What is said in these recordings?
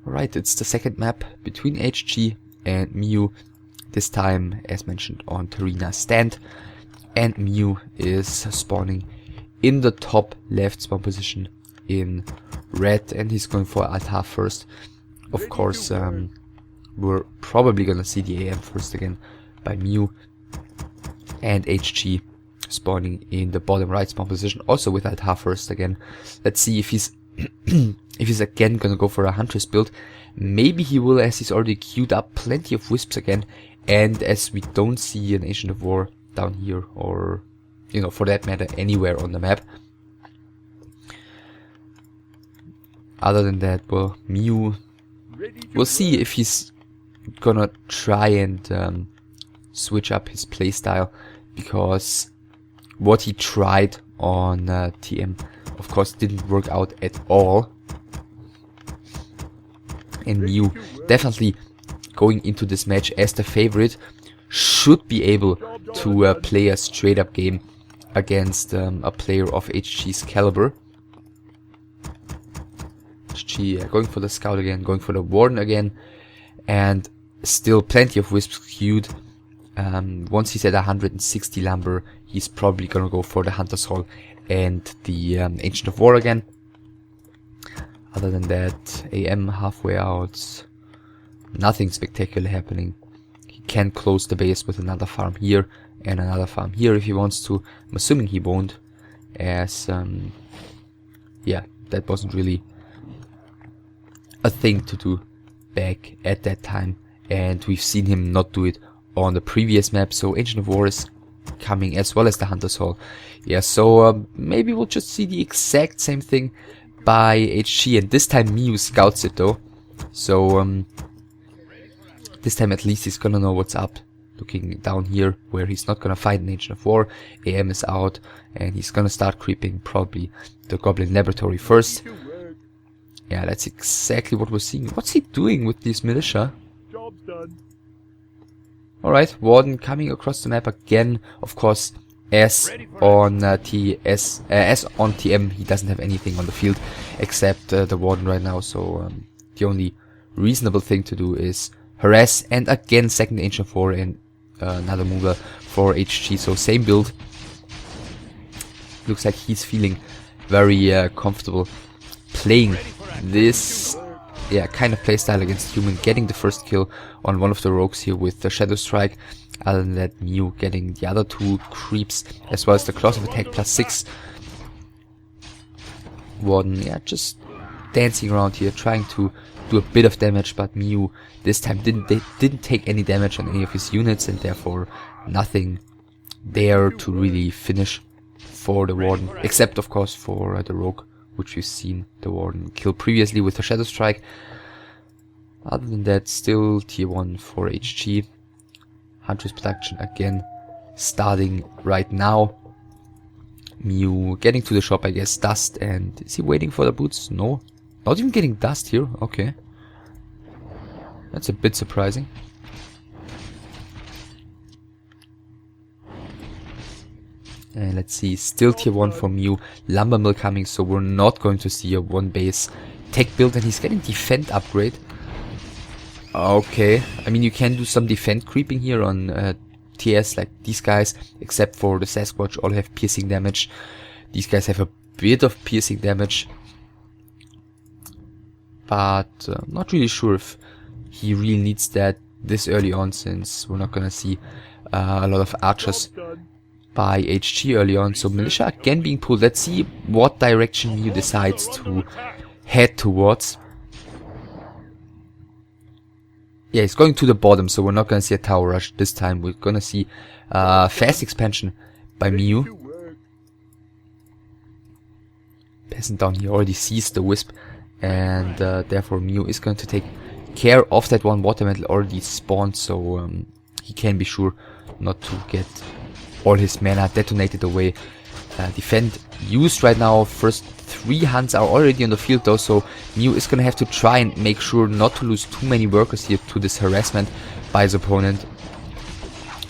Alright, it's the second map between HG and miou, this time as mentioned on Tarina stand, and miou is spawning in the top left spawn position in red, and he's going for altar first. Of course, we're probably gonna see the AM first again by miou, and HG spawning in the bottom right spawn position also with altar first again. Let's see if he's if he's again gonna go for a Huntress build. Maybe he will, as he's already queued up plenty of Wisps again, and as we don't see an Agent of War down here, or, you know, for that matter, anywhere on the map. Other than that, well, miou, we'll see if he's gonna try and switch up his playstyle, because what he tried on TM, of course, didn't work out at all. And miou, definitely going into this match as the favorite, should be able to play a straight up game against a player of HG's caliber. HG going for the scout again, going for the warden again, and still plenty of wisps queued. Once he's at 160 lumber, he's probably gonna go for the Hunter's Hall and the Ancient of War again. Other than that, AM halfway out, nothing spectacular happening. He can close the base with another farm here and another farm here if he wants to. I'm assuming he won't, as yeah, that wasn't really a thing to do back at that time, and we've seen him not do it on the previous map. So Ancient of War is coming, as well as the Hunter's Hall. Yeah, so maybe we'll just see the exact same thing by HG, and this time miou scouts it though. So this time at least he's gonna know what's up. Looking down here where he's not gonna fight an Ancient of War, AM is out, and he's gonna start creeping probably the Goblin Laboratory first. Yeah, that's exactly what we're seeing. What's he doing with this militia? Job's done. Alright, Warden coming across the map again. Of course, as on TM, he doesn't have anything on the field except the Warden right now. So the only reasonable thing to do is harass, and again second Ancient of War and another mover for HG. So same build. Looks like he's feeling very comfortable playing this kind of playstyle against human, getting the first kill on one of the rogues here with the Shadow Strike. Other than that, miou getting the other two creeps as well as the Claws of Attack +6. Warden, yeah, just dancing around here, trying to do a bit of damage, but miou this time didn't take any damage on any of his units, and therefore nothing there to really finish for the Warden, except of course for the rogue, which we've seen the Warden kill previously with the Shadow Strike. Other than that, still tier 1 for HG. Huntress production again starting right now. miou getting to the shop, I guess. Dust, and is he waiting for the boots? No, not even getting dust here. Okay, that's a bit surprising. And let's see, still tier 1 for miou. Lumber mill coming, so we're not going to see a one base tech build, and he's getting defend upgrade. Okay, I mean, you can do some defend creeping here on TS like these guys, except for the Sasquatch, all have piercing damage. These guys have a bit of piercing damage, but not really sure if he really needs that this early on, since we're not gonna see a lot of archers by HG early on. So militia again being pulled. Let's see what direction miou decides to head towards. Yeah, he's going to the bottom, so we're not gonna see a tower rush this time. We're gonna see fast expansion by miou. Peasant down here already sees the wisp, and therefore miou is going to take care of that one. Water metal already spawned, so he can be sure not to get all his mana detonated away. Defend used right now. First 3 hunts are already on the field though, so miou is gonna have to try and make sure not to lose too many workers here to this harassment by his opponent.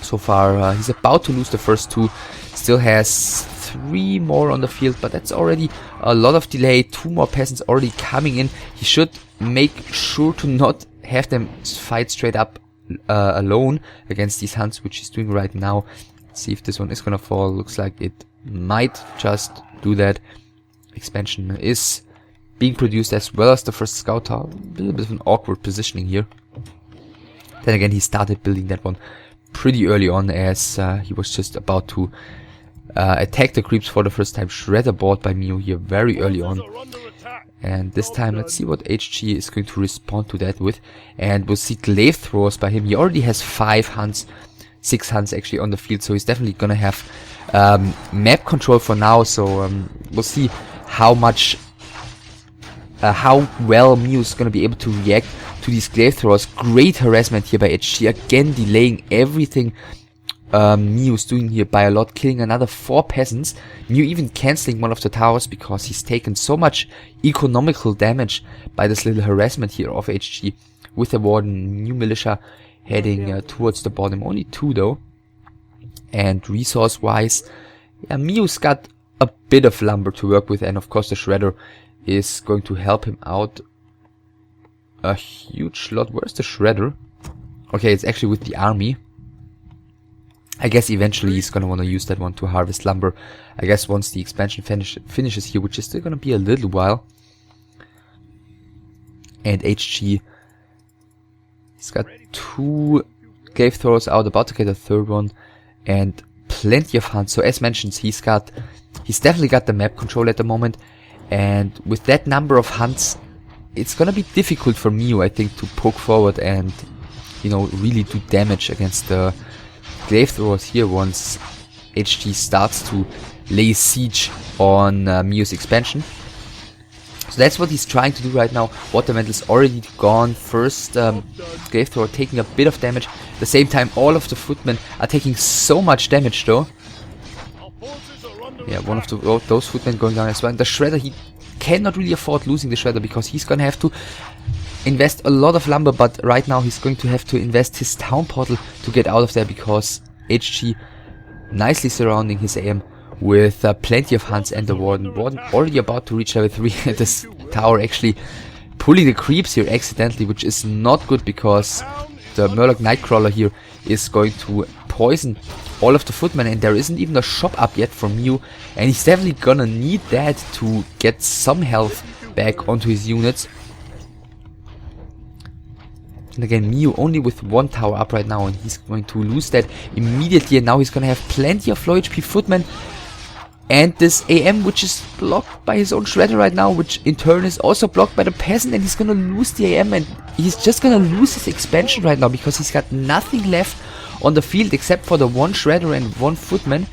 So far he's about to lose the first 2, still has 3 more on the field, but that's already a lot of delay. 2 more peasants already coming in. He should make sure to not have them fight straight up alone against these Huns, which he's doing right now. Let's see if this one is gonna fall. Looks like it might just do that. Expansion is being produced as well as the first scout tower. A little bit of an awkward positioning here. Then again, he started building that one pretty early on, as he was just about to attack the creeps for the first time. Shredder bought by miou here very early on. And this time, let's see what HG is going to respond to that with. And we'll see glaive throwers by him. He already has 5 Huns, 6 Huns actually on the field, so he's definitely gonna have map control for now. So we'll see how much, how well miou is gonna be able to react to these glaive throwers. Great harassment here by HG, again delaying everything miou is doing here by a lot, killing another 4 peasants. miou even cancelling one of the towers because he's taken so much economical damage by this little harassment here of HG. With the warden, new militia heading towards the bottom. Only 2 though. And resource wise, yeah, miou's got a bit of lumber to work with, and of course the shredder is going to help him out a huge lot. Where's the shredder? Okay, it's actually with the army. I guess eventually he's gonna want to use that one to harvest lumber. I guess once the expansion finishes here, which is still gonna be a little while. And HG, he's got 2 glaive throwers out, about to get a 3rd one, and plenty of Huns. So as mentioned, he's definitely got the map control at the moment, and with that number of Huns, it's gonna be difficult for miou, I think, to poke forward and, you know, really do damage against the glaive throwers here once HG starts to lay siege on miou's expansion. So that's what he's trying to do right now. Water Mantle already gone. First glaive thrower taking a bit of damage. At the same time, all of the footmen are taking so much damage though. Yeah, one of those footmen going down as well. And the shredder, he cannot really afford losing the shredder because he's gonna have to invest a lot of lumber, but right now he's going to have to invest his town portal to get out of there because HG nicely surrounding his AM with plenty of Huns and the warden. Warden already about to reach level 3. This tower actually pulling the creeps here accidentally, which is not good because the Murloc Nightcrawler here is going to poison all of the footmen, and there isn't even a shop up yet for miou, and he's definitely gonna need that to get some health back onto his units. And again, miou only with 1 tower up right now, and he's going to lose that immediately, and now he's gonna have plenty of low HP footmen. And this AM, which is blocked by his own shredder right now, which in turn is also blocked by the peasant, and he's gonna lose the AM, and he's just gonna lose his expansion right now because he's got nothing left on the field except for the 1 shredder and 1 footman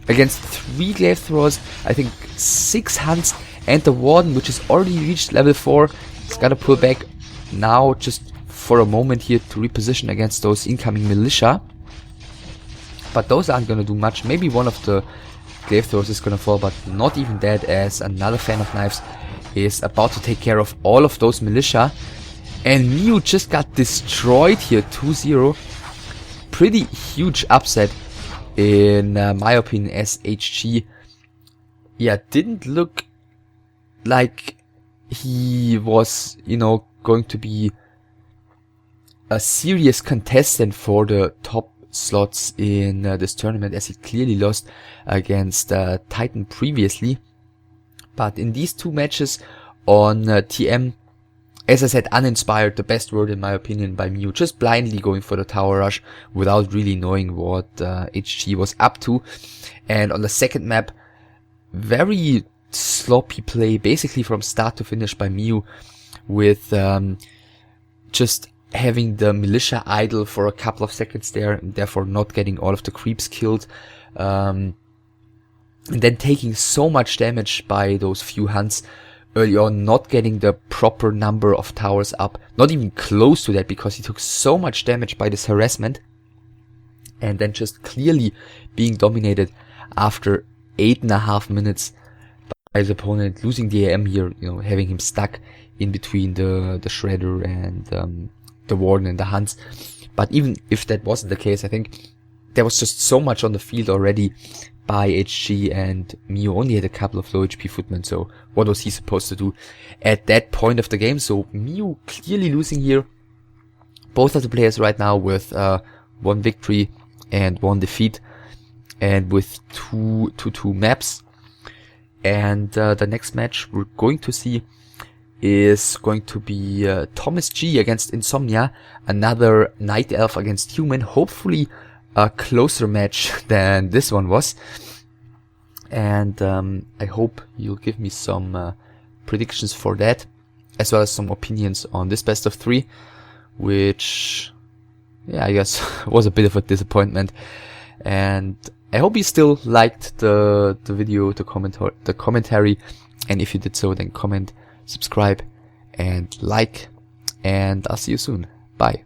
against 3 glaive throwers, I think 6 Huns, and the warden, which has already reached level 4. He's gotta pull back now just for a moment here to reposition against those incoming militia. But those aren't gonna do much. Maybe one of the glaive throwers is gonna fall, but not even that, as another fan of knives is about to take care of all of those militia. And miou just got destroyed here, 2-0. Pretty huge upset in my opinion, as HG, yeah, didn't look like he was, you know, going to be a serious contestant for the top slots in this tournament, as he clearly lost against Titan previously. But in these 2 matches on TM, as I said, uninspired, the best word in my opinion, by miou, just blindly going for the tower rush without really knowing what HG was up to. And on the second map, very sloppy play, basically from start to finish by miou, with just having the militia idle for a couple of seconds there, and therefore not getting all of the creeps killed, and then taking so much damage by those few Huns early on, not getting the proper number of towers up, not even close to that, because he took so much damage by this harassment, and then just clearly being dominated after 8.5 minutes by his opponent, losing the AM here, you know, having him stuck in between the shredder and the warden and the Huns. But even if that wasn't the case, I think there was just so much on the field already by HG, and miou only had a couple of low HP footmen, so what was he supposed to do at that point of the game? So miou clearly losing here. Both of the players right now with 1 victory and 1 defeat, and with two maps. And the next match we're going to see is going to be Thomas G against Insomnia, another Night Elf against Human, hopefully a closer match than this one was. And I hope you'll give me some predictions for that, as well as some opinions on this best of 3, which, yeah, I guess was a bit of a disappointment. And I hope you still liked the video, the commentary, and if you did so, then comment, subscribe, and like, and I'll see you soon. Bye.